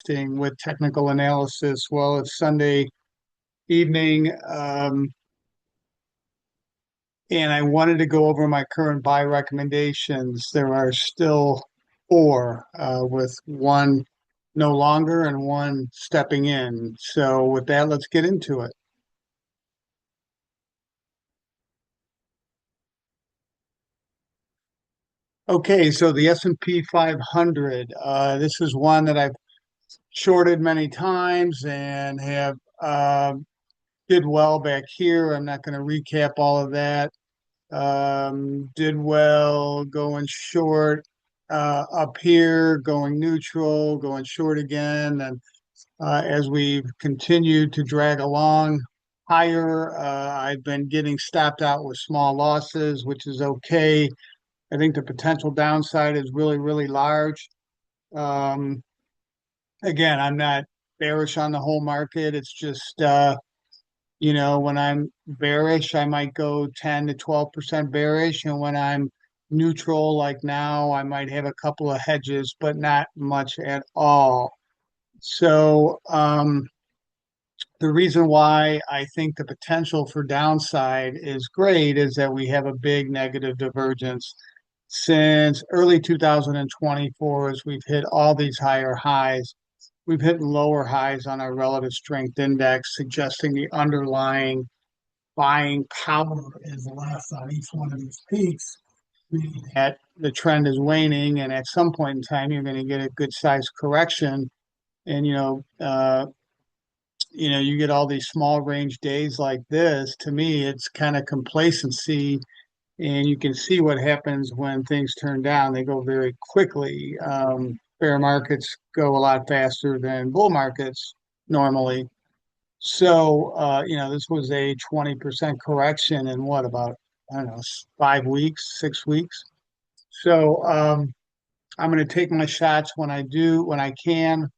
investing with technical analysis. Well, it's Sunday evening, and I wanted to go over my current buy recommendations. There are still four, with one no longer and one stepping in. So with that, let's get into it. Okay, so the S&P 500, this is one that I've shorted many times and have did well back here. I'm not going to recap all of that. Did well going short up here, going neutral, going short again. And as we've continued to drag along higher, I've been getting stopped out with small losses, which is okay. I think the potential downside is really, really large. Um, Again, I'm not bearish on the whole market. It's just, when I'm bearish, I might go 10 to 12% bearish. And when I'm neutral, like now, I might have a couple of hedges, but not much at all. So, the reason why I think the potential for downside is great is that we have a big negative divergence since early 2024 as we've hit all these higher highs. We've hit lower highs on our relative strength index, suggesting the underlying buying power is less on each one of these peaks, meaning that the trend is waning, and at some point in time, you're going to get a good sized correction. And you get all these small range days like this. To me, it's kind of complacency, and you can see what happens when things turn down. They go very quickly. Bear markets go a lot faster than bull markets normally. So, this was a 20% correction in what, about, I don't know, 5 weeks, 6 weeks. So, I'm going to take my shots when I do, when I can.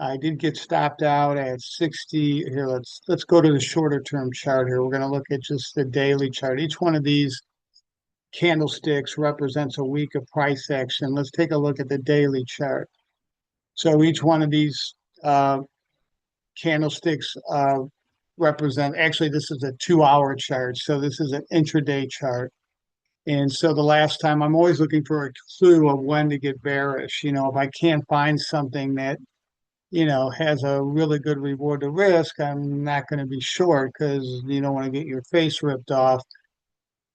I did get stopped out at 60. Here, let's go to the shorter term chart here. We're going to look at just the daily chart. Each one of these candlesticks represents a week of price action. Let's take a look at the daily chart. So each one of these candlesticks represent, actually, this is a 2 hour chart. So this is an intraday chart. And so the last time, I'm always looking for a clue of when to get bearish. If I can't find something that, has a really good reward to risk, I'm not going to be short because you don't want to get your face ripped off.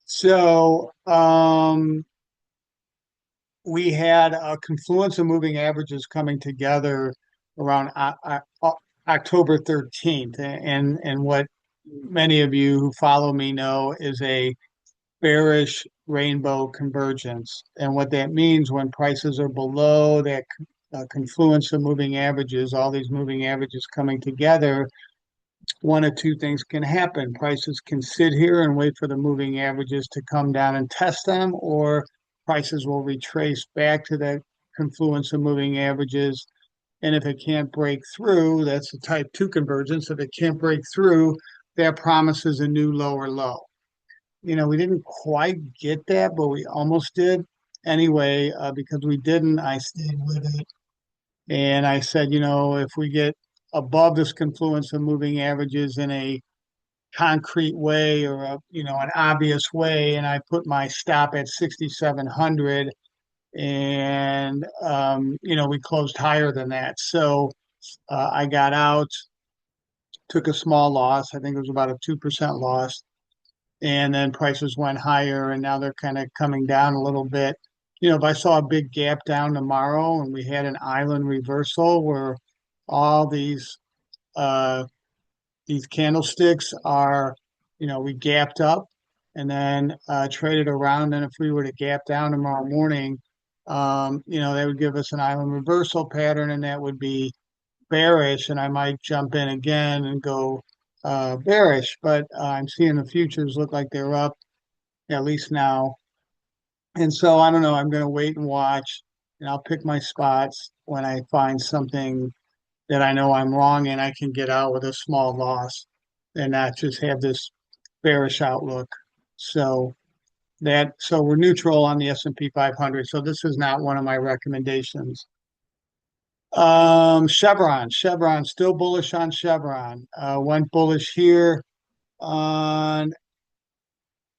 So we had a confluence of moving averages coming together around October 13th. And what many of you who follow me know is a bearish rainbow convergence. And what that means, when prices are below that confluence of moving averages, all these moving averages coming together, one of two things can happen. Prices can sit here and wait for the moving averages to come down and test them, or prices will retrace back to that confluence of moving averages. And if it can't break through, that's a type 2 convergence. If it can't break through, that promises a new lower low. We didn't quite get that, but we almost did. Anyway, because we didn't, I stayed with it. And I said, if we get above this confluence of moving averages in a concrete way, or an obvious way, and I put my stop at 6,700, and we closed higher than that. So I got out, took a small loss. I think it was about a 2% loss. And then prices went higher, and now they're kind of coming down a little bit. If I saw a big gap down tomorrow and we had an island reversal where all these candlesticks are, we gapped up and then traded around, and if we were to gap down tomorrow morning, that would give us an island reversal pattern, and that would be bearish, and I might jump in again and go bearish. But I'm seeing the futures look like they're up, at least now. And so I don't know, I'm going to wait and watch, and I'll pick my spots when I find something that I know I'm wrong and I can get out with a small loss and not just have this bearish outlook. So we're neutral on the S&P 500. So this is not one of my recommendations. Chevron, still bullish on Chevron. Went bullish here on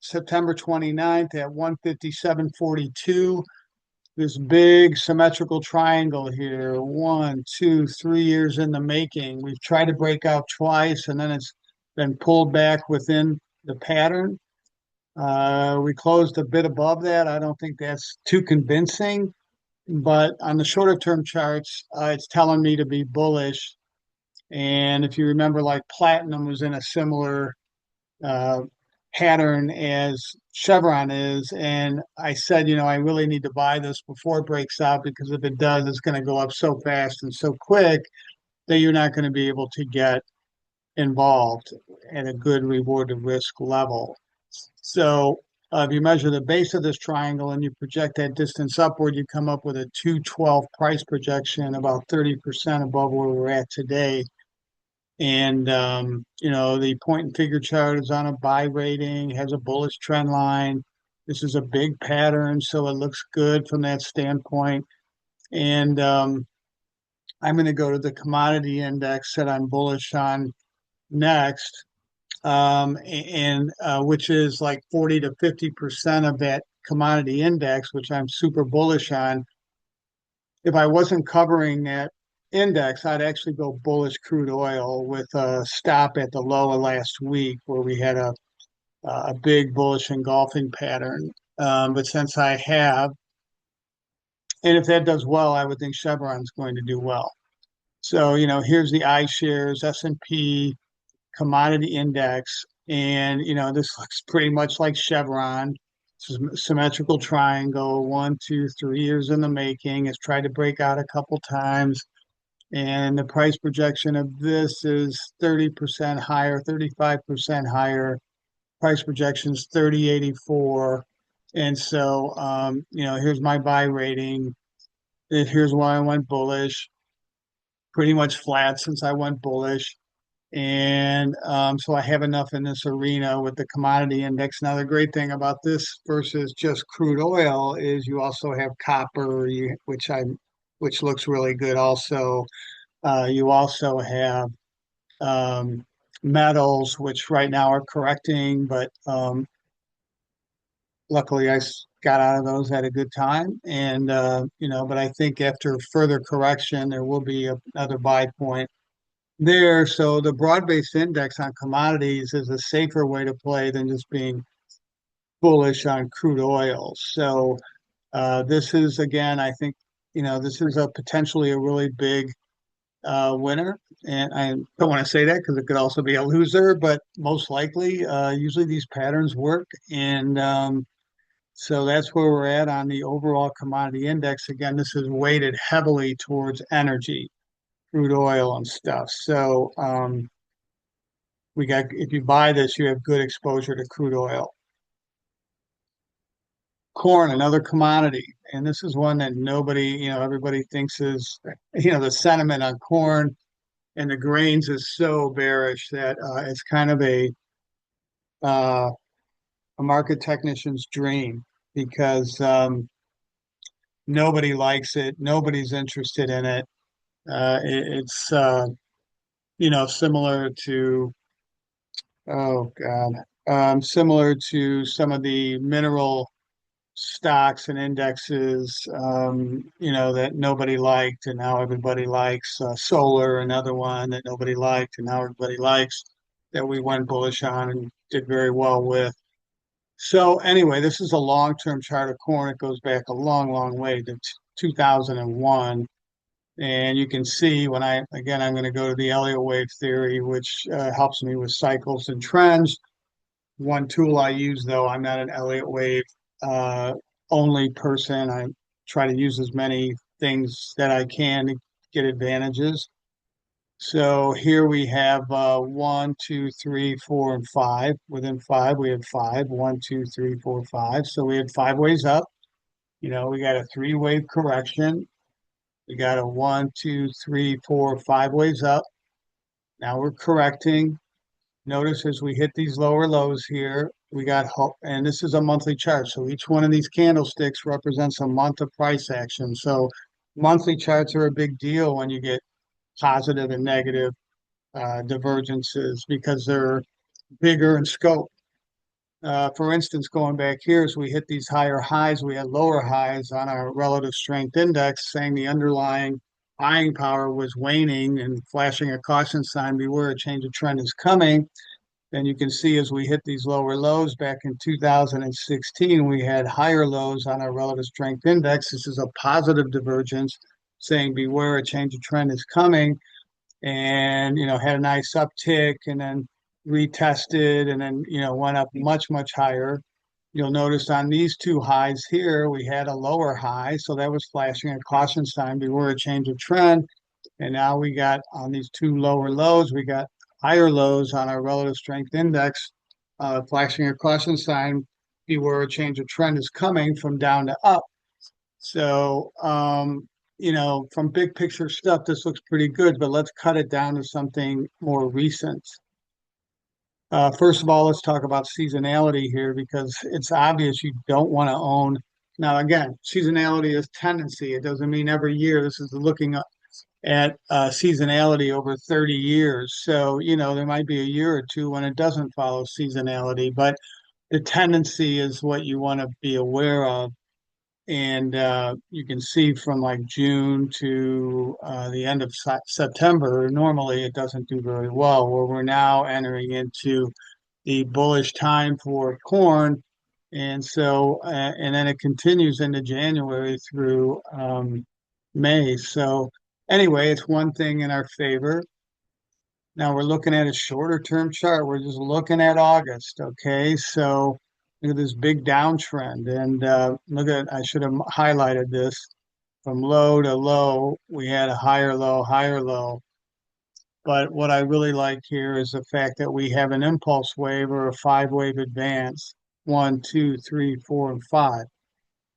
September 29th at 157.42. This big symmetrical triangle here, 1, 2, 3 years in the making. We've tried to break out twice and then it's been pulled back within the pattern. We closed a bit above that. I don't think that's too convincing, but on the shorter term charts, it's telling me to be bullish. And if you remember, like platinum was in a similar uh, pattern as Chevron is. And I said, I really need to buy this before it breaks out because if it does, it's going to go up so fast and so quick that you're not going to be able to get involved at a good reward to risk level. So if you measure the base of this triangle and you project that distance upward, you come up with a 212 price projection, about 30% above where we're at today. And the point and figure chart is on a buy rating, has a bullish trend line. This is a big pattern, so it looks good from that standpoint. And I'm going to go to the commodity index that I'm bullish on next, and which is like 40 to 50% of that commodity index, which I'm super bullish on. If I wasn't covering that index, I'd actually go bullish crude oil with a stop at the low of last week where we had a big bullish engulfing pattern. But since I have, and if that does well, I would think Chevron's going to do well. So, here's the iShares S&P commodity index. And, this looks pretty much like Chevron. This is symmetrical triangle, 1, 2, 3 years in the making. It's tried to break out a couple times. And the price projection of this is 30% higher, 35% higher. Price projections 30.84. And so, here's my buy rating. Here's why I went bullish. Pretty much flat since I went bullish. And so I have enough in this arena with the commodity index. Now, the great thing about this versus just crude oil is you also have copper, which looks really good also. You also have metals, which right now are correcting, but luckily got out of those at a good time. And, but I think after further correction, there will be another buy point there. So the broad-based index on commodities is a safer way to play than just being bullish on crude oil. So this is, again, I think, this is a potentially a really big winner. And I don't want to say that because it could also be a loser, but most likely, usually these patterns work. And so that's where we're at on the overall commodity index. Again, this is weighted heavily towards energy, crude oil and stuff. So if you buy this, you have good exposure to crude oil. Corn, another commodity. And this is one that everybody thinks is, the sentiment on corn and the grains is so bearish that it's kind of uh, a market technician's dream because nobody likes it. Nobody's interested in it. It's similar to, oh God, similar to some of the mineral stocks and indexes, that nobody liked and now everybody likes. Solar, another one that nobody liked and now everybody likes, that we went bullish on and did very well with. So anyway, this is a long-term chart of corn. It goes back a long, long way to 2001. And you can see I'm going to go to the Elliott wave theory, which helps me with cycles and trends. One tool I use, though, I'm not an Elliott wave only person. I try to use as many things that I can to get advantages. So here we have 1, 2, 3, 4, and 5. Within 5, we have 5. 1, 2, 3, 4, 5. So we had 5 ways up. We got a 3-wave correction. We got a 1, 2, 3, 4, 5 ways up. Now we're correcting. Notice as we hit these lower lows here, we got, and this is a monthly chart. So each one of these candlesticks represents a month of price action. So monthly charts are a big deal when you get positive and negative divergences because they're bigger in scope. For instance, going back here, as we hit these higher highs, we had lower highs on our relative strength index, saying the underlying buying power was waning and flashing a caution sign, beware, a change of trend is coming. And you can see as we hit these lower lows back in 2016, we had higher lows on our relative strength index. This is a positive divergence saying beware, a change of trend is coming. And, had a nice uptick and then retested and then, went up much, much higher. You'll notice on these two highs here, we had a lower high. So that was flashing a caution sign, beware, a change of trend. And now we got on these two lower lows, we got higher lows on our relative strength index, flashing a caution sign, beware a change of trend is coming from down to up. So, from big picture stuff, this looks pretty good, but let's cut it down to something more recent. First of all, let's talk about seasonality here because it's obvious you don't want to own. Now, again, seasonality is tendency. It doesn't mean every year. This is looking at seasonality over 30 years. So, there might be a year or two when it doesn't follow seasonality, but the tendency is what you want to be aware of. And you can see from like June to the end of September, normally it doesn't do very well, where we're now entering into the bullish time for corn. And so, and then it continues into January through May. So, anyway, it's one thing in our favor. Now we're looking at a shorter term chart. We're just looking at August. Okay. So, look at this big downtrend. And look at, I should have highlighted this from low to low. We had a higher low, higher low. But what I really like here is the fact that we have an impulse wave or a five wave advance, one, two, three, four, and five.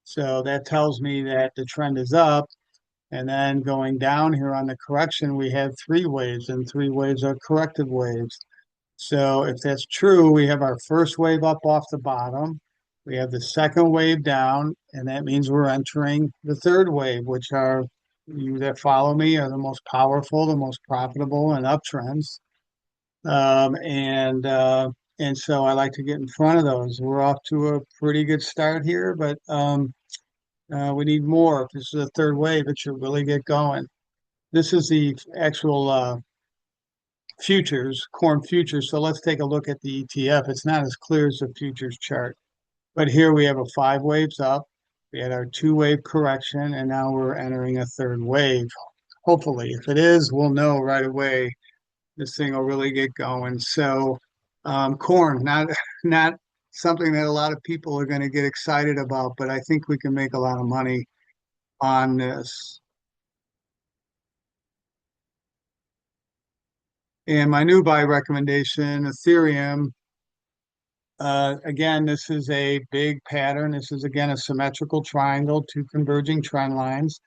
So that tells me that the trend is up. And then going down here on the correction, we have three waves, and three waves are corrective waves. So if that's true, we have our first wave up off the bottom. We have the second wave down, and that means we're entering the third wave, which are you that follow me are the most powerful, the most profitable, and uptrends. Um, and uh, and so I like to get in front of those. We're off to a pretty good start here, but we need more. If this is a third wave, it should really get going. This is the actual futures, corn futures. So let's take a look at the ETF. It's not as clear as the futures chart, but here we have a five waves up. We had our two wave correction, and now we're entering a third wave. Hopefully, if it is, we'll know right away. This thing will really get going. So, corn, not something that a lot of people are going to get excited about, but I think we can make a lot of money on this. And my new buy recommendation, Ethereum. Again, this is a big pattern. This is again a symmetrical triangle, two converging trend lines.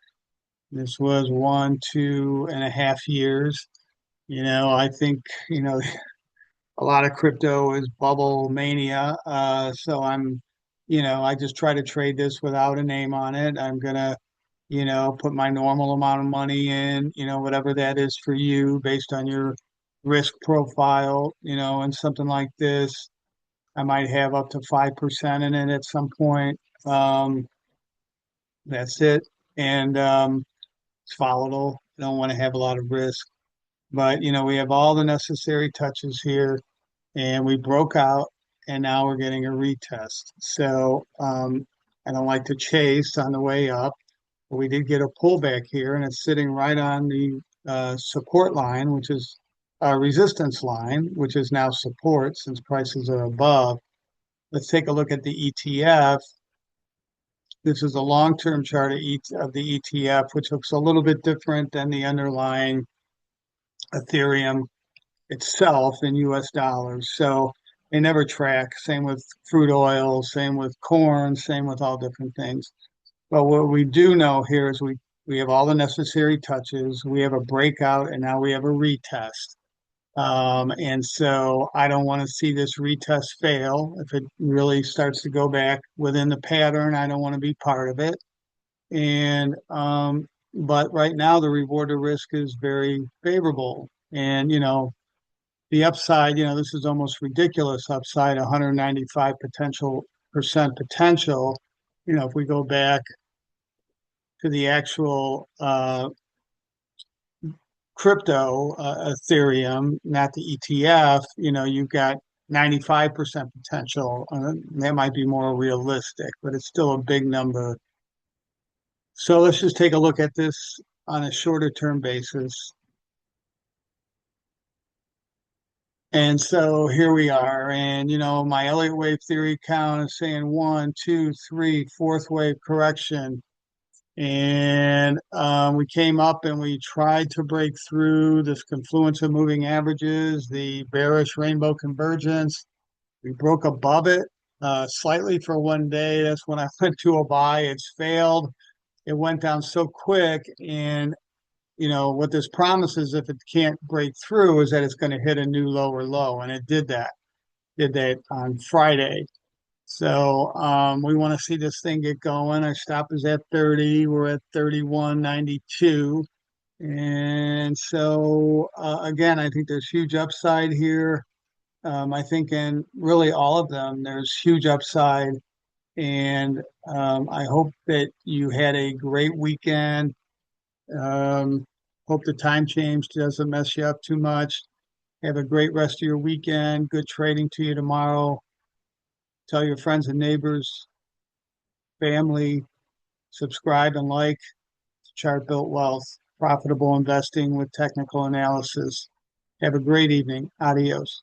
This was 1, 2.5 years. I think, a lot of crypto is bubble mania. So I just try to trade this without a name on it. I'm gonna, put my normal amount of money in, whatever that is for you based on your risk profile, and something like this. I might have up to 5% in it at some point. Um, that's it. And it's volatile. I don't want to have a lot of risk. But, we have all the necessary touches here and we broke out and now we're getting a retest. So I don't like to chase on the way up. But we did get a pullback here and it's sitting right on the support line, which is a resistance line, which is now support since prices are above. Let's take a look at the ETF. This is a long-term chart of the ETF, which looks a little bit different than the underlying Ethereum itself in US dollars. So they never track. Same with fruit oil, same with corn, same with all different things. But what we do know here is we have all the necessary touches. We have a breakout and now we have a retest. And so I don't want to see this retest fail. If it really starts to go back within the pattern, I don't want to be part of it. And but right now the reward to risk is very favorable. And, the upside, this is almost ridiculous upside, 195 percent potential. If we go back to the actual crypto, Ethereum, not the ETF, you've got 95% potential. That might be more realistic, but it's still a big number. So let's just take a look at this on a shorter term basis. And so here we are. And, my Elliott wave theory count is saying one, two, three, fourth wave correction. And we came up and we tried to break through this confluence of moving averages, the bearish rainbow convergence. We broke above it slightly for one day. That's when I went to a buy. It's failed. It went down so quick. And, what this promises, if it can't break through, is that it's going to hit a new lower low. And it did that on Friday. So we want to see this thing get going. Our stop is at 30. We're at 31.92. And so again, I think there's huge upside here. I think in really all of them, there's huge upside. And I hope that you had a great weekend. Um, hope the time change doesn't mess you up too much. Have a great rest of your weekend. Good trading to you tomorrow. Tell your friends and neighbors, family, subscribe and like Chart Built Wealth, profitable investing with technical analysis. Have a great evening. Adios.